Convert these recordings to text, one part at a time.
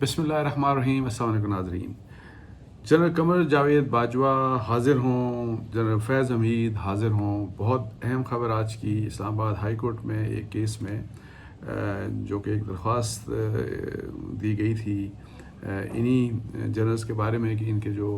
بسم اللہ الرحمن الرحیم۔ السلام علیکم ناظرین۔ جنرل قمر جاوید باجوہ حاضر ہوں، جنرل فیض حمید حاضر ہوں۔ بہت اہم خبر آج کی اسلام آباد ہائی کورٹ میں ایک کیس میں جو کہ ایک درخواست دی گئی تھی انہی جنرلز کے بارے میں کہ ان کے جو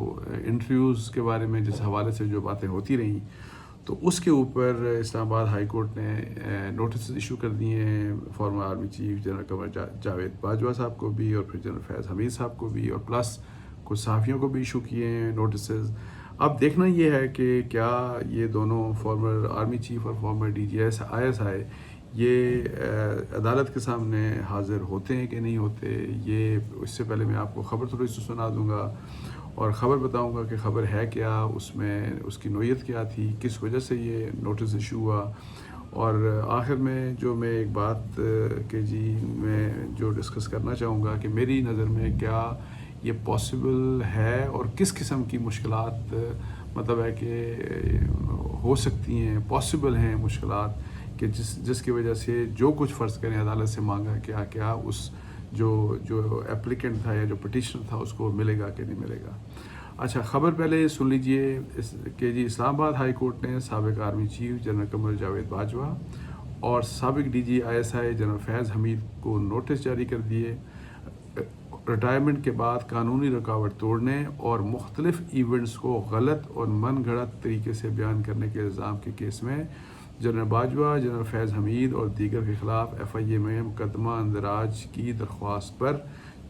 انٹرویوز کے بارے میں جس حوالے سے جو باتیں ہوتی رہیں، تو اس کے اوپر اسلام آباد ہائی کورٹ نے نوٹس ایشو کر دیے ہیں former army chief general Qamar Javed Bajwa صاحب کو بھی، اور پھر جنرل فیض حمید صاحب کو بھی، اور پلس کچھ صحافیوں کو بھی ایشو کیے ہیں نوٹسز۔ اب دیکھنا یہ ہے کہ کیا یہ دونوں فارمر آرمی چیف اور فارمر ڈی جی ISI یہ عدالت کے سامنے حاضر ہوتے ہیں کہ نہیں ہوتے۔ یہ اس سے پہلے میں آپ کو خبر تھوڑی سی سنا دوں گا اور خبر بتاؤں گا کہ خبر ہے کیا، اس میں اس کی نوعیت کیا تھی، کس وجہ سے یہ نوٹس ایشو ہوا، اور آخر میں جو میں ایک بات کہ جی میں جو ڈسکس کرنا چاہوں گا کہ میری نظر میں کیا یہ پاسبل ہے اور کس قسم کی مشکلات مطلب ہے کہ ہو سکتی ہیں، پاسبل ہیں مشکلات کہ جس کی وجہ سے جو کچھ فرض کریں عدالت سے مانگا کیا اس جو اپلیکنٹ تھا یا جو پٹیشنر تھا اس کو ملے گا کہ نہیں ملے گا۔ اچھا، خبر پہلے سن لیجئے کہ جی اسلام آباد ہائی کورٹ نے سابق army chief general Qamar Javed Bajwa اور سابق DG ISI جنرل فیض حمید کو نوٹس جاری کر دیے ریٹائرمنٹ کے بعد قانونی رکاوٹ توڑنے اور مختلف ایونٹس کو غلط اور من گھڑت طریقے سے بیان کرنے کے الزام کے کیس میں جنرل باجوہ، جنرل فیض حمید اور دیگر کے خلاف FIA میں مقدمہ اندراج کی درخواست پر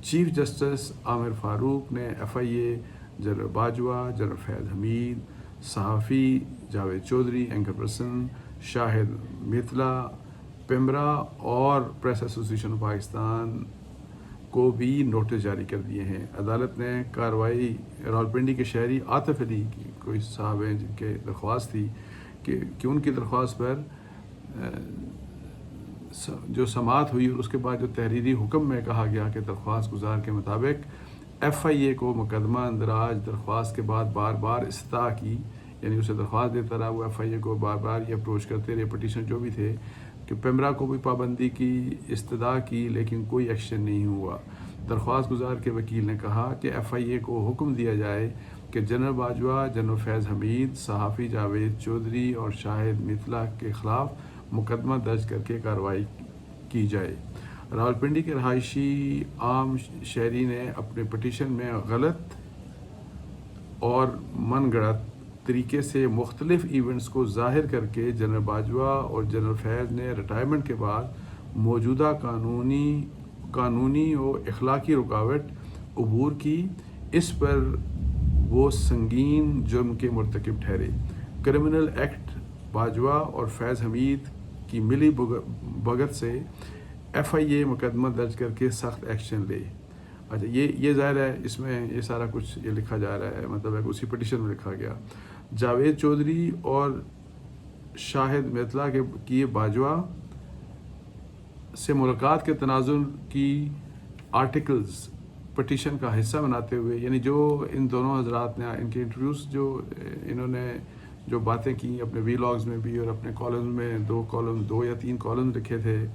چیف جسٹس عامر فاروق نے FIA، جنرل باجوہ، جنرل فیض حمید، صحافی جاوید چودھری، اینکر پرسن شاہد میتلا، پیمرا اور پریس ایسوسیشن پاکستان کو بھی نوٹس جاری کر دیے ہیں۔ عدالت نے کارروائی راولپنڈی کے شہری عاطف علی کی کوئی صاحب ہیں جن کے درخواست تھی کہ ان کی درخواست پر جو سماعت ہوئی اور اس کے بعد جو تحریری حکم میں کہا گیا کہ درخواست گزار کے مطابق FIA کو مقدمہ اندراج درخواست کے بعد بار بار استدعا کی، یعنی اسے درخواست دیتا رہا، وہ FIA کو بار بار یہ اپروچ کرتے رہے پٹیشن جو بھی تھے کہ پیمرا کو بھی پابندی کی، استدعا کی، لیکن کوئی ایکشن نہیں ہوا۔ درخواست گزار کے وکیل نے کہا کہ FIA کو حکم دیا جائے کہ جنرل باجوہ، جنرل فیض حمید، صحافی جاوید چودھری اور شاہد میتلا کے خلاف مقدمہ درج کر کے کارروائی کی جائے۔ راولپنڈی کے رہائشی عام شہری نے اپنے پٹیشن میں غلط اور من گھڑت طریقے سے مختلف ایونٹس کو ظاہر کر کے جنرل باجوہ اور جنرل فیض نے ریٹائرمنٹ کے بعد موجودہ قانونی و اخلاقی رکاوٹ عبور کی، اس پر وہ سنگین جرم کے مرتکب ٹھہرے۔ کرمنل ایکٹ باجوہ اور فیض حمید کی ملی بھگت سے FIA مقدمہ درج کر کے سخت ایکشن لے۔ اچھا، یہ ظاہر ہے اس میں یہ سارا کچھ یہ لکھا جا رہا ہے، مطلب ہے کہ اسی پٹیشن میں لکھا گیا۔ جاوید چودھری اور شاہد میتلا کی باجوہ سے ملاقات کے تناظر کی آرٹیکلز پٹیشن کا حصہ بناتے ہوئے، یعنی جو ان دونوں حضرات نے ان کے انٹرویوز جو انہوں نے جو باتیں کی اپنے ویلاگز میں بھی اور اپنے کالمز میں دو یا تین کالمز لکھے تھے،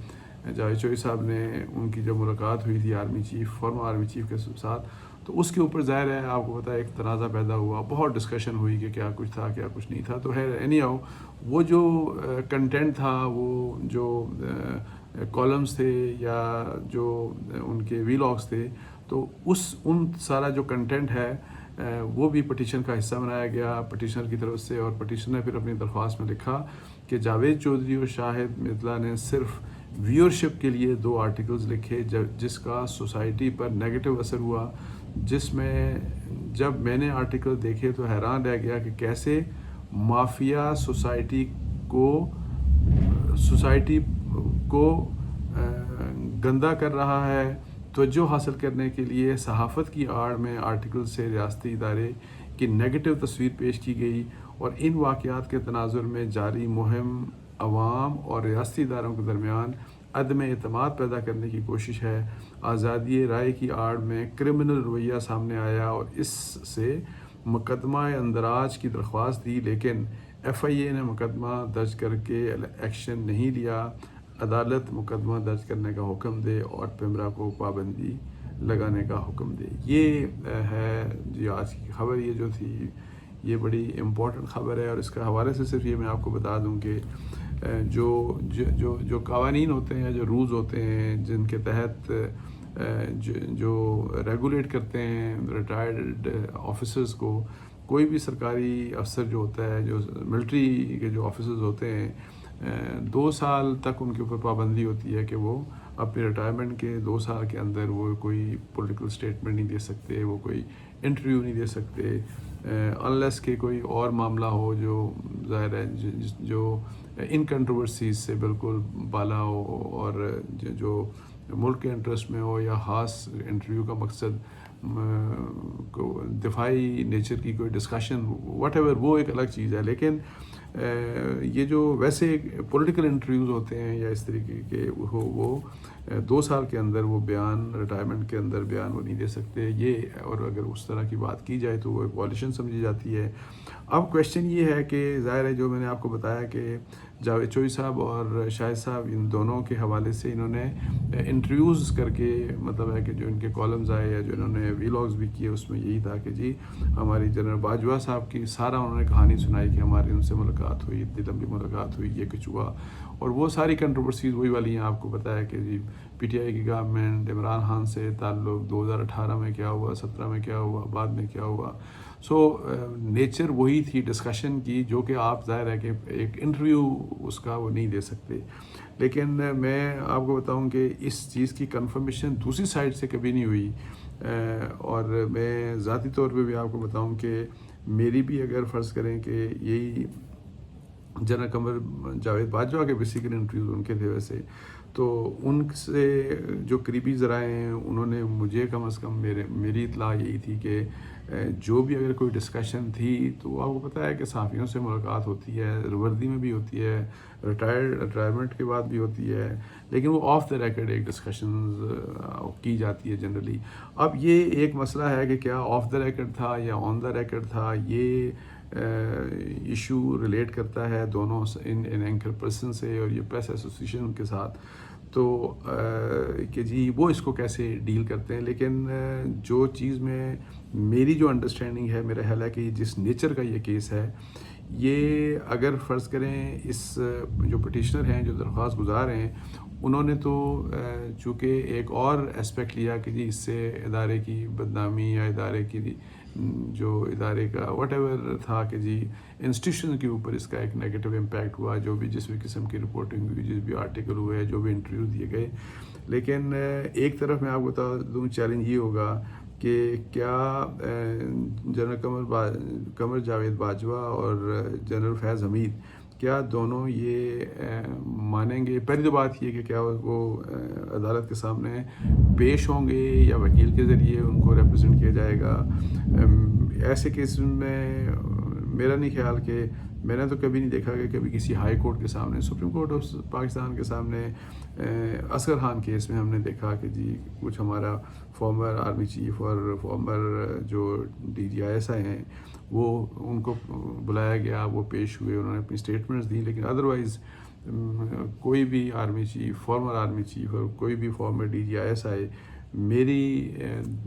جاوید چودھری صاحب نے ان کی جب ملاقات ہوئی تھی فارمر آرمی چیف کے ساتھ، تو اس کے اوپر ظاہر ہے آپ کو پتہ ہے ایک تنازع پیدا ہوا، بہت ڈسکشن ہوئی کہ کیا کچھ تھا کیا کچھ نہیں تھا۔ تو ہے اینی ہاؤ وہ جو کنٹینٹ تھا، وہ جو کالمز تھے یا جو ان کے ویلاگز تھے، تو ان سارا جو کنٹینٹ ہے وہ بھی پٹیشن کا حصہ بنایا گیا پٹیشنر کی طرف سے، اور پٹیشنر نے پھر اپنی درخواست میں لکھا کہ جاوید چودھری اور شاہد میتلا نے صرف ویورشپ کے لیے 2 آرٹیکلز لکھے جس کا سوسائٹی پر نیگیٹو اثر ہوا، جس میں جب میں نے آرٹیکل دیکھے تو حیران رہ گیا کہ کیسے مافیا سوسائٹی کو گندا کر رہا ہے۔ توجہ حاصل کرنے کے لیے صحافت کی آڑ میں آرٹیکل سے ریاستی ادارے کی نیگیٹو تصویر پیش کی گئی، اور ان واقعات کے تناظر میں جاری مہم عوام اور ریاستی اداروں کے درمیان عدم اعتماد پیدا کرنے کی کوشش ہے۔ آزادی رائے کی آڑ میں کرمنل رویہ سامنے آیا اور اس سے مقدمہ اندراج کی درخواست دی، لیکن FIA نے مقدمہ درج کر کے ایکشن نہیں لیا۔ عدالت مقدمہ درج کرنے کا حکم دے اور پیمرا کو پابندی لگانے کا حکم دے. یہ ہے جی آج کی خبر. یہ جو تھی یہ بڑی امپورٹنٹ خبر ہے, اور اس کا حوالے سے صرف یہ میں آپ کو بتا دوں کہ جو قوانین ہوتے ہیں, جو رولز ہوتے ہیں جن کے تحت جو ریگولیٹ کرتے ہیں ریٹائرڈ آفیسرز کو, کوئی بھی سرکاری افسر جو ہوتا ہے, جو ملٹری کے جو آفیسرز ہوتے ہیں, 2 سال تک ان کے اوپر پابندی ہوتی ہے کہ وہ اپنے ریٹائرمنٹ کے 2 سال کے اندر وہ کوئی پولیٹیکل سٹیٹمنٹ نہیں دے سکتے, وہ کوئی انٹرویو نہیں دے سکتے, انلیس کہ کوئی اور معاملہ ہو جو ظاہر ہے جو ان کنٹروورسیز سے بالکل بالا ہو, اور جو ملک کے انٹرسٹ میں ہو, یا خاص انٹرویو کا مقصد دفاعی نیچر کی کوئی ڈسکشن واٹ ایور, وہ ایک الگ چیز ہے. لیکن یہ جو ویسے پولیٹیکل انٹرویوز ہوتے ہیں یا اس طریقے کے وہ 2 سال کے اندر وہ بیان, ریٹائرمنٹ کے اندر بیان وہ نہیں دے سکتے. یہ اور اگر اس طرح کی بات کی جائے تو وہ ایک وائلیشن سمجھی جاتی ہے. اب کویشچن یہ ہے کہ ظاہر ہے جو میں نے آپ کو بتایا کہ جاوید چوئی صاحب اور شاہد صاحب, ان دونوں کے حوالے سے انہوں نے انٹرویوز کر کے, مطلب ہے کہ جو ان کے کالمز آئے یا جو انہوں نے ویلاگز بھی کیے, اس میں یہی تھا کہ جی ہماری جنرل باجوہ صاحب کی سارا انہوں نے کہانی سنائی کہ ہماری ان سے ملاقات ہوئی, اتنی لمبی ملاقات ہوئی, یہ کچھ ہوا, اور وہ ساری کنٹروورسیز وہی والی ہیں. آپ کو بتایا کہ جی پی ٹی آئی کی گورنمنٹ, عمران خان سے تعلق 2018 میں کیا ہوا, 17 میں کیا ہوا, بعد میں کیا ہوا. سو نیچر وہی تھی ڈسکشن کی, جو کہ آپ ظاہر ہے کہ ایک انٹرویو اس کا وہ نہیں دے سکتے. لیکن میں آپ کو بتاؤں کہ اس چیز کی کنفرمیشن دوسری سائڈ سے کبھی نہیں ہوئی, اور میں ذاتی طور پہ بھی آپ کو بتاؤں کہ میری بھی اگر فرض کریں کہ یہی جنرل قمر جاوید باجوہ کے بیسیکلی انٹرویوز ان کے تھے ویسے, تو ان سے جو قریبی ذرائع ہیں انہوں نے مجھے کم از کم میری اطلاع یہی تھی کہ جو بھی اگر کوئی ڈسکشن تھی تو آپ کو پتہ ہے کہ صحافیوں سے ملاقات ہوتی ہے, وردی میں بھی ہوتی ہے, ریٹائرمنٹ کے بعد بھی ہوتی ہے, لیکن وہ آف دا ریکڈ ایک ڈسکشنز کی جاتی ہے جنرلی. اب یہ ایک مسئلہ ہے کہ کیا آف دا ریکڈ تھا یا آن دا ریکڈ تھا, یہ ایشو ریلیٹ کرتا ہے دونوں ان اینکر پرسن سے اور یہ پریس ایسوسیشن کے ساتھ, تو کہ جی وہ اس کو کیسے ڈیل کرتے ہیں. لیکن جو چیز میں میری جو انڈرسٹینڈنگ ہے, میرا خیال ہے کہ جس نیچر کا یہ کیس ہے, یہ اگر فرض کریں اس جو پٹیشنر ہیں, جو درخواست گزار ہیں, انہوں نے تو چونکہ ایک اور اسپیکٹ لیا کہ جی اس سے ادارے کی بدنامی یا ادارے کی جو ادارے کا واٹ ایور تھا کہ جی انسٹیٹیوشن کے اوپر اس کا ایک نیگیٹو امپیکٹ ہوا, جو بھی جس بھی قسم کی رپورٹنگ ہوئی, جس بھی آرٹیکل ہوئے, جو بھی انٹرویو دیے گئے. لیکن ایک طرف میں آپ کو بتا دوں چیلنج یہ ہوگا کہ کیا جنرل قمر جاوید باجوہ اور جنرل فیض حمید کیا دونوں یہ مانیں گے. پہلی تو بات یہ کہ کیا وہ عدالت کے سامنے پیش ہوں گے یا وکیل کے ذریعے ان کو ریپرزینٹ کیا جائے گا. ایسے کیس میں میرا نہیں خیال کہ میں نے تو کبھی نہیں دیکھا کہ کبھی کسی ہائی کورٹ کے سامنے, سپریم کورٹ آف پاکستان کے سامنے, اصغر خان کیس میں ہم نے دیکھا کہ جی کچھ ہمارا فارمر آرمی چیف اور فارمر جو D G I S I ہیں وہ ان کو بلایا گیا, وہ پیش ہوئے, انہوں نے اپنی اسٹیٹمنٹس دی. لیکن ادروائز کوئی بھی army chief, former army chief اور کوئی بھی former D G I S I,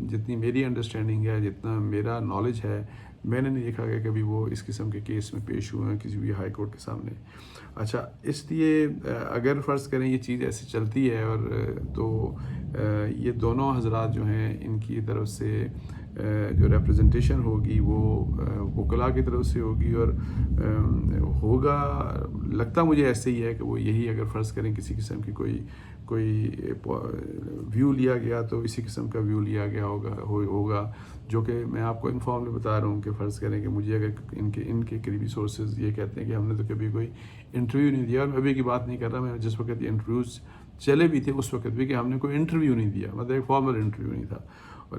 جتنی میری انڈرسٹینڈنگ ہے, جتنا میرا نالج ہے, میں نے نہیں دیکھا کہ کبھی وہ اس قسم کے کیس میں پیش ہوئے ہیں کسی بھی ہائی کورٹ کے سامنے. اچھا, اس لیے اگر فرض کریں یہ چیز ایسی چلتی ہے اور تو یہ دونوں حضرات جو ہیں ان کی طرف سے جو ریپرزنٹیشن ہوگی وہ وکلاء کی طرف سے ہوگی, اور ہوگا لگتا مجھے ایسے ہی ہے کہ وہ یہی اگر فرض کریں کسی قسم کی کوئی ویو لیا گیا تو اسی قسم کا ویو لیا گیا ہوگا جو کہ میں آپ کو انفارملی بتا رہا ہوں کہ فرض کریں کہ مجھے اگر ان کے قریبی سورسز یہ کہتے ہیں کہ ہم نے تو کبھی کوئی انٹرویو نہیں دیا, اور میں ابھی کی بات نہیں کر رہا, میں جس وقت یہ انٹرویوز چلے بھی تھے اس وقت بھی کہ ہم نے کوئی انٹرویو نہیں دیا, مطلب ایک فارمل انٹرویو نہیں تھا.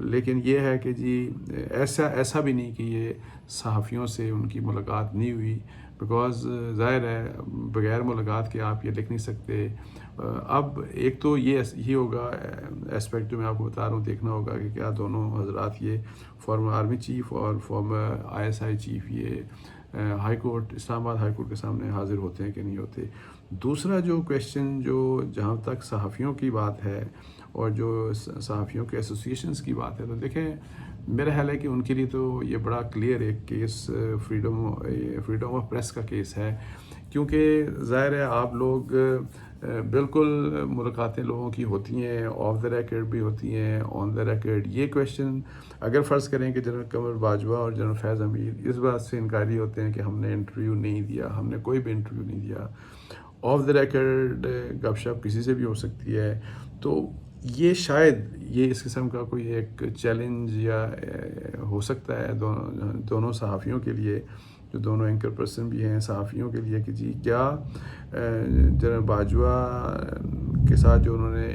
لیکن یہ ہے کہ جی ایسا بھی نہیں کہ یہ صحافیوں سے ان کی ملاقات نہیں ہوئی, بیکاز ظاہر ہے بغیر ملاقات کے آپ یہ لکھ نہیں سکتے. اب ایک تو یہ ہوگا اسپیکٹ جو میں آپ کو بتا رہا ہوں, دیکھنا ہوگا کہ کیا دونوں حضرات یہ فارمر آرمی چیف اور former I S I chief یہ high court Islamabad high court کے سامنے حاضر ہوتے ہیں کہ نہیں ہوتے. دوسرا جو کویشچن جو جہاں تک صحافیوں کی بات ہے اور جو صحافیوں کے ایسوسیشنز کی بات ہے، تو دیکھیں میرا خیال ہے کہ ان کے لیے تو یہ بڑا کلیئر ایک کیس فریڈم آف پریس کا کیس ہے، کیونکہ ظاہر ہے آپ لوگ بالکل ملاقاتیں لوگوں کی ہوتی ہیں، آف دا ریکارڈ بھی ہوتی ہیں، آن دا ریکارڈ. یہ کویشچن اگر فرض کریں کہ جنرل قمر باجوہ اور جنرل فیض امیر اس بات سے انکاری ہوتے ہیں کہ ہم نے انٹرویو نہیں دیا، ہم نے کوئی بھی انٹرویو نہیں دیا، آف دا ریکارڈ گپ شپ کسی سے بھی ہو سکتی ہے، تو یہ شاید یہ اس قسم کا کوئی ایک چیلنج یا ہو سکتا ہے دونوں صحافیوں کے لیے، جو دونوں اینکر پرسن بھی ہیں صحافیوں کے لیے، کہ جی کیا جنرل باجوہ کے ساتھ جو انہوں نے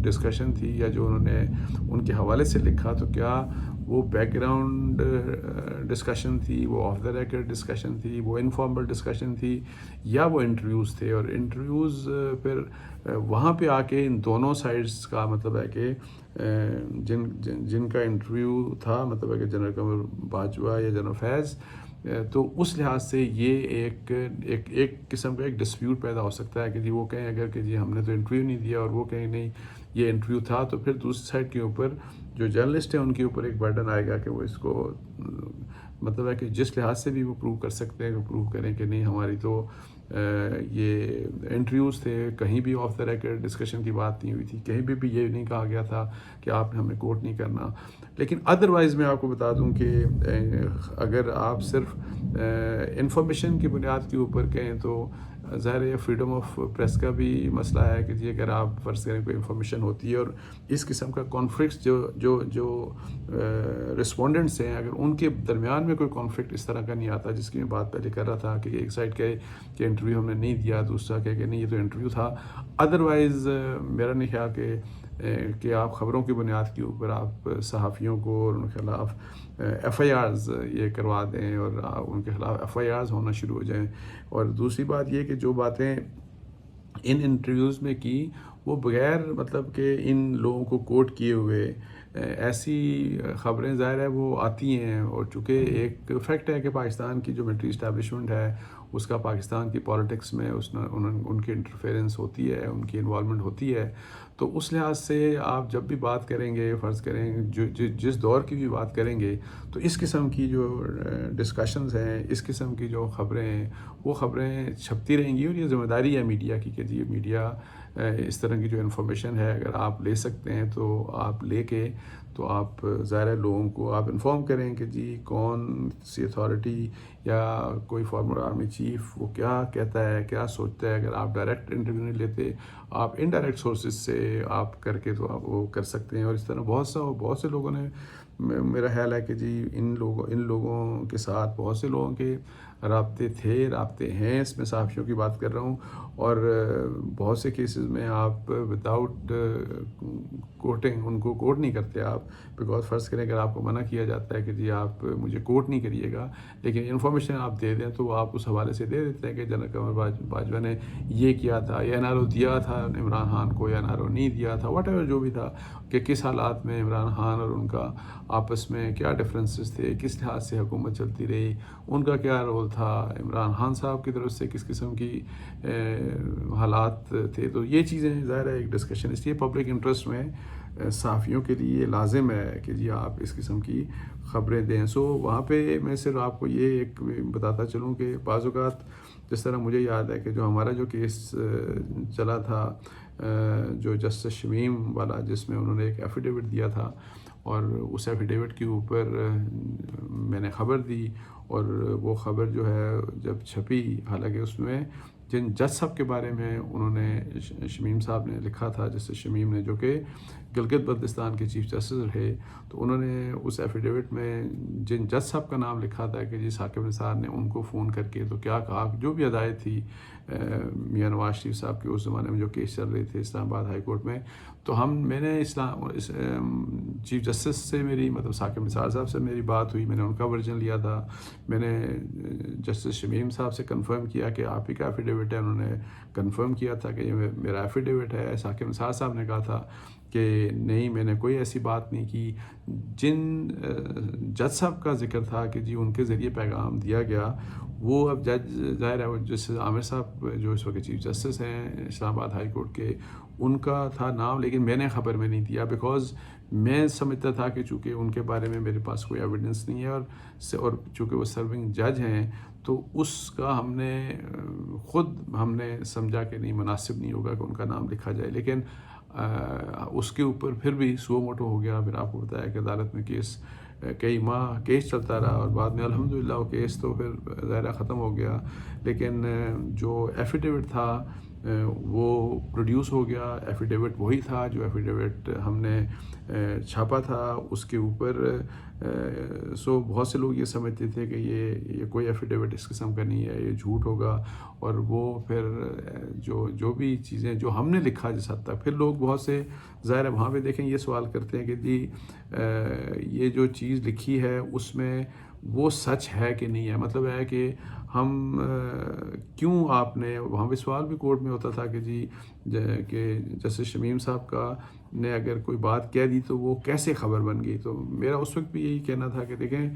ڈسکشن تھی یا جو انہوں نے ان کے حوالے سے لکھا، تو کیا وہ بیک گراؤنڈ ڈسکشن تھی، وہ آف دا ریکارڈ ڈسکشن تھی، وہ انفارمل ڈسکشن تھی، یا وہ انٹرویوز تھے. اور انٹرویوز پھر وہاں پہ آ کے ان دونوں سائڈز کا مطلب ہے کہ جن کا انٹرویو تھا، مطلب ہے کہ جنرل قمر باجوہ یا جنرل فیض، تو اس لحاظ سے یہ ایک قسم کا ایک ڈسپیوٹ پیدا ہو سکتا ہے کہ جی وہ کہیں اگر کہ جی ہم نے تو انٹرویو نہیں دیا، اور وہ کہیں نہیں یہ انٹرویو تھا، تو پھر دوسری سائڈ کے اوپر جو جرنلسٹ ہیں ان کے اوپر ایک برڈن آئے گا کہ وہ اس کو مطلب ہے کہ جس لحاظ سے بھی وہ پروو کر سکتے ہیں، وہ پروو کریں کہ نہیں ہماری تو یہ انٹرویوز تھے، کہیں بھی آف دا ریکارڈ ڈسکشن کی بات نہیں ہوئی تھی، کہیں بھی یہ نہیں کہا گیا تھا کہ آپ نے ہمیں کوٹ نہیں کرنا. لیکن ادروائز میں آپ کو بتا دوں کہ اگر آپ صرف انفارمیشن کی بنیاد کے اوپر کہیں تو ظاہر ہے فریڈم آف پریس کا بھی مسئلہ ہے کہ جی اگر آپ فرض کریں کوئی انفارمیشن ہوتی ہے اور اس قسم کا کانفلکٹس جو رسپونڈنٹس ہیں، اگر ان کے درمیان میں کوئی کانفلکٹ اس طرح کا نہیں آتا، جس کی میں بات پہلے کر رہا تھا کہ ایک سائڈ کہے کہ انٹرویو ہم نے نہیں دیا، دوسرا کہے کہ نہیں یہ تو انٹرویو تھا، ادروائز میرا نہیں خیال کہ آپ خبروں کی بنیاد کے اوپر آپ صحافیوں کو اور ان کے خلاف ایف آئی آرز یہ کروا دیں اور ان کے خلاف ایف آئی آرز ہونا شروع ہو جائیں. اور دوسری بات یہ کہ جو باتیں ان انٹرویوز میں کی وہ بغیر مطلب کہ ان لوگوں کو کوٹ کیے ہوئے ایسی خبریں ظاہر ہے وہ آتی ہیں. اور چونکہ ایک فیکٹ ہے کہ پاکستان کی جو ملٹری اسٹیبلشمنٹ ہے اس کا پاکستان کی پالیٹکس میں ان کی انٹرفیرنس ہوتی ہے، ان کی انوالومنٹ ہوتی ہے، تو اس لحاظ سے آپ جب بھی بات کریں گے، فرض کریں جس دور کی بھی بات کریں گے، تو اس قسم کی جو ڈسکشنز ہیں، اس قسم کی جو خبریں ہیں، وہ خبریں چھپتی رہیں گی. اور یہ ذمہ داری ہے میڈیا کی کہ جی میڈیا اس طرح کی جو انفارمیشن ہے اگر آپ لے سکتے ہیں تو آپ لے کے تو آپ ظاہر ہے لوگوں کو آپ انفارم کریں کہ جی کون سی اتھارٹی یا کوئی فارمر آرمی چیف وہ کیا کہتا ہے، کیا سوچتا ہے. اگر آپ ڈائریکٹ انٹرویو نہیں لیتے، آپ انڈائریکٹ سورسز سے آپ کر کے تو آپ وہ کر سکتے ہیں. اور اس طرح بہت سے لوگوں نے، میرا خیال ہے کہ جی ان لوگوں کے ساتھ بہت سے لوگوں کے رابطے ہیں. اس میں صحافیوں کی بات کر رہا ہوں. اور بہت سے کیسز میں آپ وداؤٹ کوٹنگ ان کو کوٹ نہیں کرتے آپ، بیکاز فرض کریں اگر آپ کو منع کیا جاتا ہے کہ جی آپ مجھے کوٹ نہیں کریے گا، لیکن انفارمیشن آپ دے دیں تو آپ اس حوالے سے دے دیتے ہیں کہ جنرل قمر باجوہ نے یہ کیا تھا، یا این آر او دیا تھا عمران خان کو، یا این آر او نہیں دیا تھا، واٹ ایور جو بھی تھا، کہ کس حالات میں عمران خان اور ان کا آپس میں کیا ڈفرینسز تھے، کس لحاظ سے حکومت چلتی رہی، ان کا کیا رول تھا، عمران خان صاحب کی طرف سے کس قسم کی حالات تھے. تو یہ چیزیں ظاہر ہے ایک ڈسکشن، اس لیے پبلک انٹرسٹ میں صحافیوں کے لیے لازم ہے کہ جی آپ اس قسم کی خبریں دیں. سو وہاں پہ میں صرف آپ کو یہ ایک بتاتا چلوں کہ بعض اوقات جس طرح مجھے یاد ہے کہ جو ہمارا جو کیس چلا تھا جو جسٹس شمیم والا، جس میں انہوں نے ایک ایفیڈیوٹ دیا تھا، اور اس ایفیڈیوٹ کے اوپر میں نے خبر دی، اور وہ خبر جو ہے جب چھپی، حالانکہ اس میں جن جج صاحب کے بارے میں انہوں نے شمیم صاحب نے لکھا تھا، جسٹس شمیم نے، جو کہ گلگت بلتستان کے چیف جسٹس رہے، تو انہوں نے اس ایفیڈیوٹ میں جن جج صاحب کا نام لکھا تھا کہ جی ثاقب نثار نے ان کو فون کر کے تو کیا کہا، جو بھی ہدایت تھی میاں نواز شریف صاحب کے اس زمانے میں جو کیس چل رہے تھے اسلام آباد ہائی کورٹ میں، تو میں نے چیف جسٹس سے میری مطلب ثاقب نثار صاحب سے میری بات ہوئی، میں نے ان کا ورژن لیا تھا، میں نے جسٹس شمیم صاحب سے کنفرم کیا کہ آپ ہی کا ایفیڈیوٹ ہے، انہوں نے کنفرم کیا تھا کہ یہ میرا ایفیڈیوٹ ہے. ثاقب نثار صاحب نے کہا تھا کہ نہیں میں نے کوئی ایسی بات نہیں کی. جن جج صاحب کا ذکر تھا کہ جی ان کے ذریعے پیغام دیا گیا، وہ اب جج ظاہر ہے وہ جسٹس عامر صاحب جو اس وقت چیف جسٹس ہیں اسلام آباد ہائی کورٹ کے، ان کا تھا نام، لیکن میں نے خبر میں نہیں دیا بیکاز میں سمجھتا تھا کہ چونکہ ان کے بارے میں میرے پاس کوئی ایویڈنس نہیں ہے، اور چونکہ وہ سرونگ جج ہیں تو اس کا ہم نے سمجھا کہ نہیں مناسب نہیں ہوگا کہ ان کا نام لکھا جائے. لیکن اس کے اوپر پھر بھی سو موٹو ہو گیا. پھر آپ کو بتایا کہ عدالت میں کیس کئی ماہ کیس چلتا رہا، اور بعد میں الحمدللہ وہ کیس تو پھر ظاہرہ ختم ہو گیا. لیکن جو ایفیڈیوٹ تھا وہ پروڈیوس ہو گیا. ایفیڈیوٹ وہی تھا جو ایفیڈیوٹ ہم نے چھاپا تھا. اس کے اوپر بہت سے لوگ یہ سمجھتے تھے کہ یہ کوئی ایفیڈیوٹ اس قسم کا نہیں ہے، یہ جھوٹ ہوگا. اور وہ پھر جو بھی چیزیں جو ہم نے لکھا جس حد تک، پھر لوگ بہت سے ظاہر ہے وہاں پہ دیکھیں یہ سوال کرتے ہیں کہ جی یہ جو چیز لکھی ہے اس میں وہ سچ ہے کہ نہیں ہے. مطلب ہے کہ ہم کیوں آپ نے وہاں پہ سوال بھی کورٹ میں ہوتا تھا کہ جی کہ جسٹس شمیم صاحب کا نے اگر کوئی بات کہہ دی تو وہ کیسے خبر بن گئی. تو میرا اس وقت بھی یہی کہنا تھا کہ دیکھیں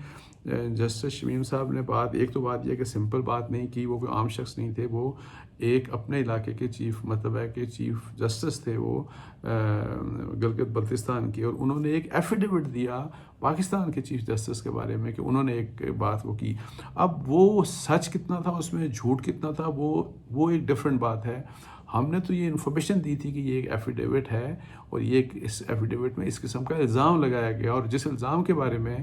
جسٹس شمیم صاحب نے بات یہ کہ سمپل بات نہیں کی. وہ کوئی عام شخص نہیں تھے، وہ ایک اپنے علاقے کے چیف مطلب ہے کہ چیف جسٹس تھے وہ گلگت بلتستان کی، اور انہوں نے ایک ایفیڈیوٹ دیا پاکستان کے چیف جسٹس کے بارے میں کہ انہوں نے ایک بات وہ کی. اب وہ سچ کتنا تھا اس میں، جھوٹ کتنا تھا، وہ ایک ڈیفرنٹ بات ہے. ہم نے تو یہ انفارمیشن دی تھی کہ یہ ایک ایفیڈیوٹ ہے، اور یہ اس ایفیڈیوٹ میں اس قسم کا الزام لگایا گیا، اور جس الزام کے بارے میں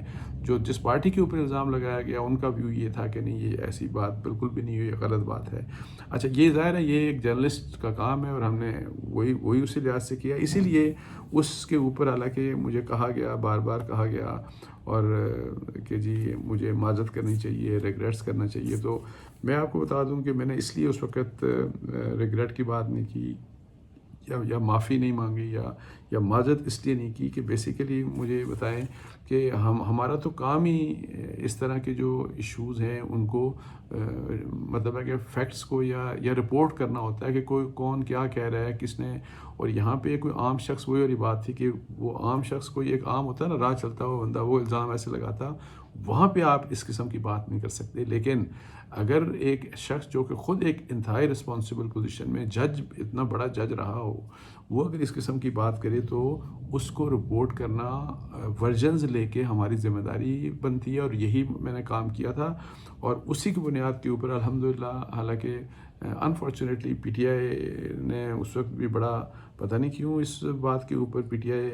جس پارٹی کے اوپر الزام لگایا گیا ان کا ویو یہ تھا کہ نہیں یہ ایسی بات بالکل بھی نہیں ہوئی، یہ غلط بات ہے. اچھا یہ ظاہر ہے یہ ایک جرنلسٹ کا کام ہے، اور ہم نے وہی اسی لحاظ سے کیا. اسی لیے اس کے اوپر حالانکہ مجھے کہا گیا، بار بار کہا گیا اور کہ جی مجھے معذرت کرنی چاہیے، ریگریٹس کرنا چاہیے. تو میں آپ کو بتا دوں کہ میں نے اس لیے اس وقت ریگریٹ کی بات نہیں کی یا معافی نہیں مانگی یا معذرت اس لیے نہیں کی کہ بیسیکلی مجھے بتائیں کہ ہمارا تو کام ہی اس طرح کے جو ایشوز ہیں ان کو مطلب ہے کہ فیکٹس کو یا رپورٹ کرنا ہوتا ہے کہ کون کیا کہہ رہا ہے کس نے. اور یہاں پہ کوئی عام شخص وہی والی بات تھی کہ وہ عام شخص کوئی ایک عام ہوتا ہے نا راہ چلتا ہوا بندہ، وہ الزام ایسے لگاتا، وہاں پہ آپ اس قسم کی بات نہیں کر سکتے. لیکن اگر ایک شخص جو کہ خود ایک انتہائی رسپانسبل پوزیشن میں جج، اتنا بڑا جج رہا ہو، وہ اگر اس قسم کی بات کرے تو اس کو رپورٹ کرنا ورژنز لے کے ہماری ذمہ داری بنتی ہے. اور یہی میں نے کام کیا تھا، اور اسی کی بنیاد کے اوپر الحمدللہ، حالانکہ انفارچونیٹلی پی ٹی آئی نے اس وقت بھی بڑا پتہ نہیں کیوں اس بات کے اوپر پی ٹی آئی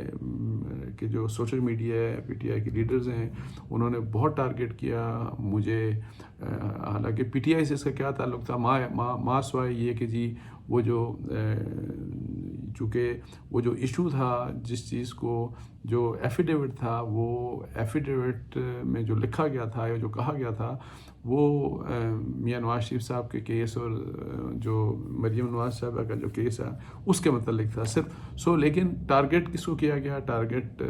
کے جو سوشل میڈیا ہے، پی ٹی آئی کے لیڈرز ہیں، انہوں نے بہت ٹارگٹ کیا مجھے. حالانکہ پی ٹی آئی سے اس کا کیا تعلق تھا، ماں سوائے یہ کہ جی وہ چونکہ وہ جو ایشو تھا، جس چیز کو جو ایفیڈیوٹ تھا، وہ ایفیڈیوٹ میں جو لکھا گیا تھا یا جو کہا گیا تھا وہ میاں نواز شریف صاحب کے کیس اور جو مریم نواز صاحبہ کا جو کیس ہے اس کے متعلق تھا صرف. لیکن ٹارگٹ کس کو کیا گیا؟ ٹارگٹ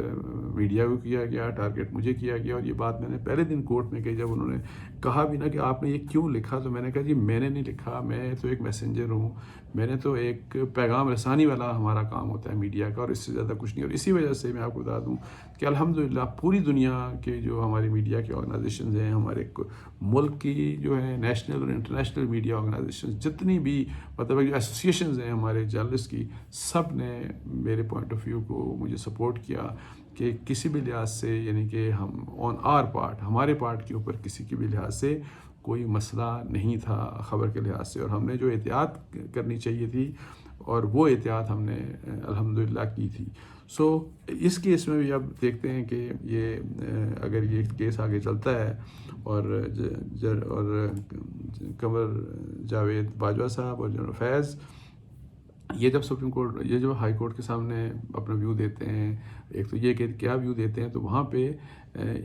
میڈیا کو کیا گیا، ٹارگٹ مجھے کیا گیا. اور یہ بات میں نے پہلے دن کورٹ میں کہی جب انہوں نے کہا بھی نا کہ آپ نے یہ کیوں لکھا، تو میں نے کہا جی میں نے نہیں لکھا، میں تو ایک میسنجر ہوں، میں نے تو ایک پیغام رسانی والا ہمارا کام ہوتا ہے میڈیا کا، اور اس سے زیادہ کچھ نہیں. اور اسی وجہ سے میں آپ کو بتا دوں کہ الحمدللہ پوری دنیا کے جو ہماری میڈیا کے آرگنائزیشنز ہیں، ہمارے ملک کی جو ہے نیشنل اور انٹرنیشنل میڈیا آرگنائزیشنز، جتنی بھی مطلب جو ایسوسیشنز ہیں ہمارے جرنلسٹ کی، سب نے میرے پوائنٹ آف ویو کو مجھے سپورٹ کیا کہ کسی بھی لحاظ سے، یعنی کہ ہم آن آر پارٹ، ہمارے پارٹ کے اوپر کسی کی بھی لحاظ سے کوئی مسئلہ نہیں تھا خبر کے لحاظ سے. اور ہم نے جو احتیاط کرنی چاہیے تھی اور وہ احتیاط ہم نے الحمدللہ کی تھی. اس کیس میں بھی اب دیکھتے ہیں کہ یہ اگر یہ کیس آگے چلتا ہے اور قمر جاوید باجوہ صاحب اور جنرل فیض یہ جب سپریم کورٹ، یہ جو ہائی کورٹ کے سامنے اپنا ویو دیتے ہیں، ایک تو یہ کہ کیا ویو دیتے ہیں، تو وہاں پہ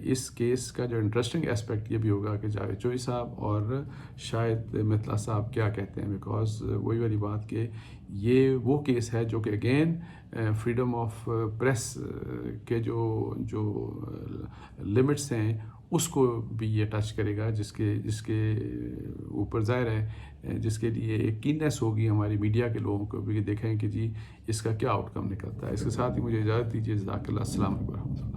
اس کیس کا جو انٹرسٹنگ اسپیکٹ یہ بھی ہوگا کہ جاوید چوئی صاحب اور شاید مثلا صاحب کیا کہتے ہیں. بیکاز وہی والی بات کہ یہ وہ کیس ہے جو کہ اگین فریڈم آف پریس کے جو لمٹس ہیں اس کو بھی یہ ٹچ کرے گا، جس کے اوپر ظاہر ہے جس کے لیے ایک کیننس ہوگی ہماری میڈیا کے لوگوں کو بھی، دیکھیں کہ جی اس کا کیا آؤٹ کم نکلتا ہے۔ اس کے ساتھ ہی مجھے اجازت دیجیے، جزاک اللہ، السلام علیکم ورحمۃ اللہ۔